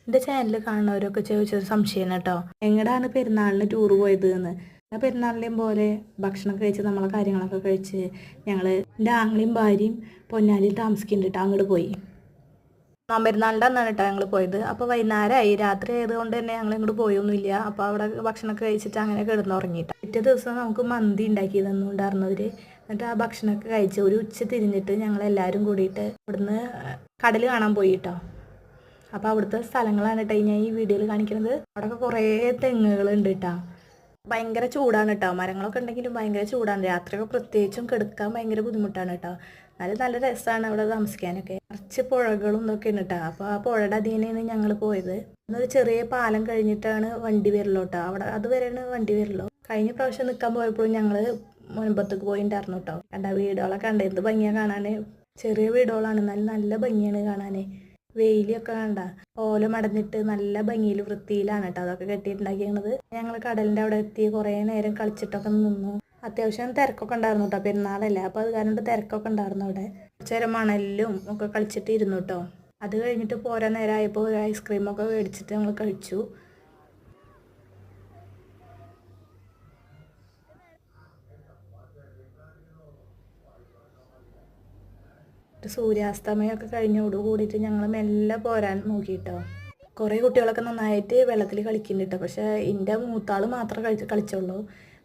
എൻ്റെ ചാനൽ കാണുന്നവരൊക്കെ ചോദിച്ചൊരു സംശയമാണ് കേട്ടോ, എങ്ങടാണ് പെരുന്നാളിന് ടൂർ പോയത് എന്ന്. ആ പെരുന്നാളിലെയും പോലെ ഭക്ഷണം കഴിച്ച് നമ്മളെ കാര്യങ്ങളൊക്കെ കഴിച്ച് ഞങ്ങൾ എൻ്റെ ആങ്ങളെയും ഭാര്യയും പൊന്നാനിയിൽ താമസിക്കുന്നുണ്ട് കേട്ടോ, അങ്ങോട്ട് പോയി. പെരുന്നാളിൻ്റെ അന്നാണ് കേട്ടോ ഞങ്ങൾ പോയത്. അപ്പോൾ വൈകുന്നേരമായി, രാത്രി ആയതുകൊണ്ട് തന്നെ ഞങ്ങൾ ഇങ്ങോട്ട് പോയൊന്നുമില്ല. അപ്പോൾ അവിടെ ഭക്ഷണമൊക്കെ കഴിച്ചിട്ട് അങ്ങനെ കിടന്നുറങ്ങിയിട്ട് പിറ്റേ ദിവസം നമുക്ക് മന്തി ഉണ്ടാക്കി തന്നുണ്ടായിരുന്നവർ. എന്നിട്ട് ആ ഭക്ഷണമൊക്കെ കഴിച്ച് ഒരു ഉച്ച തിരിഞ്ഞിട്ട് ഞങ്ങളെല്ലാവരും കൂടിയിട്ട് ഇവിടുന്ന് കടൽ കാണാൻ പോയി കേട്ടോ. അപ്പോൾ അവിടുത്തെ സ്ഥലങ്ങളാണ് കേട്ടോ ഞാൻ ഈ വീഡിയോയിൽ കാണിക്കുന്നത്. അവിടെയൊക്കെ കുറേ തെങ്ങുകളുണ്ട് കേട്ടോ. ഭയങ്കര ചൂടാണ് കേട്ടോ, മരങ്ങളൊക്കെ ഉണ്ടെങ്കിലും ഭയങ്കര ചൂടാണ്. രാത്രിയൊക്കെ പ്രത്യേകിച്ചും കിടക്കാൻ ഭയങ്കര ബുദ്ധിമുട്ടാണ് കേട്ടോ. നല്ല രസമാണ് അവിടെ താമസിക്കാനൊക്കെ. കുറച്ച് പുഴകളും ഇതൊക്കെയാണ് കേട്ടോ. അപ്പോൾ ആ പുഴയുടെ അധീനയാണ് ഞങ്ങൾ പോയത്. എന്നൊരു ചെറിയ പാലം കഴിഞ്ഞിട്ടാണ് വണ്ടി വരല്ലോ കേട്ടോ. അവിടെ അതുവരെയാണ് വണ്ടി വരല്ലോ. കഴിഞ്ഞ പ്രാവശ്യം നിൽക്കാൻ പോയപ്പോഴും ഞങ്ങൾ മുൻപത്തേക്ക് പോയിട്ടുണ്ടായിരുന്നു കേട്ടോ. കണ്ട വീടുകളൊക്കെ കണ്ട എന്ത് ഭംഗിയാണ് കാണാൻ. ചെറിയ വീടുകളാണ്, നല്ല ഭംഗിയാണ് കാണാൻ. വെയിലൊക്കെ കണ്ട ഓല മടന്നിട്ട് നല്ല ഭംഗിയിൽ വൃത്തിയിലാണ് കേട്ടോ അതൊക്കെ കെട്ടിയിട്ടുണ്ടാക്കിയത്. ഞങ്ങൾ കടലിൻ്റെ അവിടെ എത്തി കുറേ നേരം കളിച്ചിട്ടൊക്കെ നിന്നു. അത്യാവശ്യം തിരക്കൊക്കെ ഉണ്ടായിരുന്നു കേട്ടോ, പെരുന്നാളല്ലേ. അപ്പോൾ അത് കാരണം തിരക്കൊക്കെ ഉണ്ടായിരുന്നു അവിടെ. കുറച്ചേരം മണലിലും ഒക്കെ കളിച്ചിട്ട് ഇരുന്നു കേട്ടോ. അത് കഴിഞ്ഞിട്ട് പോരാ നേരമായപ്പോൾ ഒരു ഐസ്ക്രീമൊക്കെ മേടിച്ചിട്ട് ഞങ്ങൾ കഴിച്ചു. സൂര്യാസ്തമയമൊക്കെ കഴിഞ്ഞോട് കൂടിയിട്ട് ഞങ്ങൾ മെല്ലെ പോരാൻ നോക്കിയിട്ടോ. കുറേ കുട്ടികളൊക്കെ നന്നായിട്ട് വെള്ളത്തിൽ കളിക്കുന്നുണ്ട് കേട്ടോ. പക്ഷേ എൻ്റെ മൂത്താൾ മാത്രമേ കളിച്ചുള്ളൂ.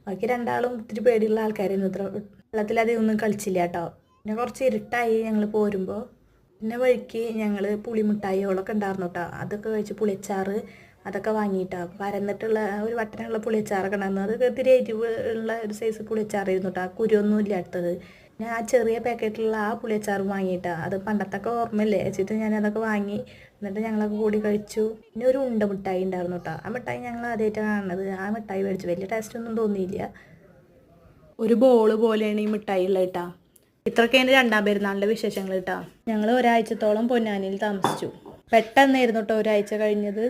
ബാക്കി രണ്ടാളും ഇത്തിരി പേടിയുള്ള ആൾക്കാരായിരുന്നു. ഇത്ര വെള്ളത്തിലധികം ഒന്നും കളിച്ചില്ല കേട്ടോ. പിന്നെ കുറച്ച് ഇരുട്ടായി ഞങ്ങൾ പോരുമ്പോൾ. പിന്നെ വഴിക്ക് ഞങ്ങൾ പുളിമിഠായികളൊക്കെ ഉണ്ടായിരുന്നു കേട്ടോ. അതൊക്കെ കഴിച്ച് പുളിയച്ചാറ് അതൊക്കെ വാങ്ങിയിട്ടോ. പരന്നിട്ടുള്ള ഒരു വട്ടനുള്ള പുളിയച്ചാറൊക്കെ ഉണ്ടായിരുന്നു. അതൊക്കെ ഇത്തിരി എരിവ് ഉള്ള ഒരു സൈസ് പുളിയച്ചാറായിരുന്നു കേട്ടോ. കുരുവൊന്നും ഇല്ലാത്തത്. ഞാൻ ആ ചെറിയ പാക്കറ്റിലുള്ള ആ പുളിയച്ചാറ് വാങ്ങിയിട്ടാണ്. അത് പണ്ടത്തൊക്കെ ഓർമ്മയില്ലേ വെച്ചിട്ട് ഞാനതൊക്കെ വാങ്ങി. എന്നിട്ട് ഞങ്ങളൊക്കെ കൂടി കഴിച്ചു. പിന്നെ ഒരു ഉണ്ട മിഠായി ഉണ്ടായിരുന്നു കേട്ടോ. ആ മിഠായി ഞങ്ങൾ ആദ്യമായിട്ടാണ് കാണുന്നത്. ആ മിഠായി മേടിച്ചു. വലിയ ടേസ്റ്റൊന്നും തോന്നിയില്ല. ഒരു ബോള് പോലെയാണ് ഈ മിഠായി ഉള്ളത് കേട്ടോ. ഇത്രയൊക്കെയാണ് രണ്ടാം പെരുന്നാളിൻ്റെ വിശേഷങ്ങൾ കേട്ടോ. ഞങ്ങൾ ഒരാഴ്ചത്തോളം പൊന്നാനിയിൽ താമസിച്ചു. പെട്ടെന്നായിരുന്നു കേട്ടോ ഒരാഴ്ച കഴിഞ്ഞത്.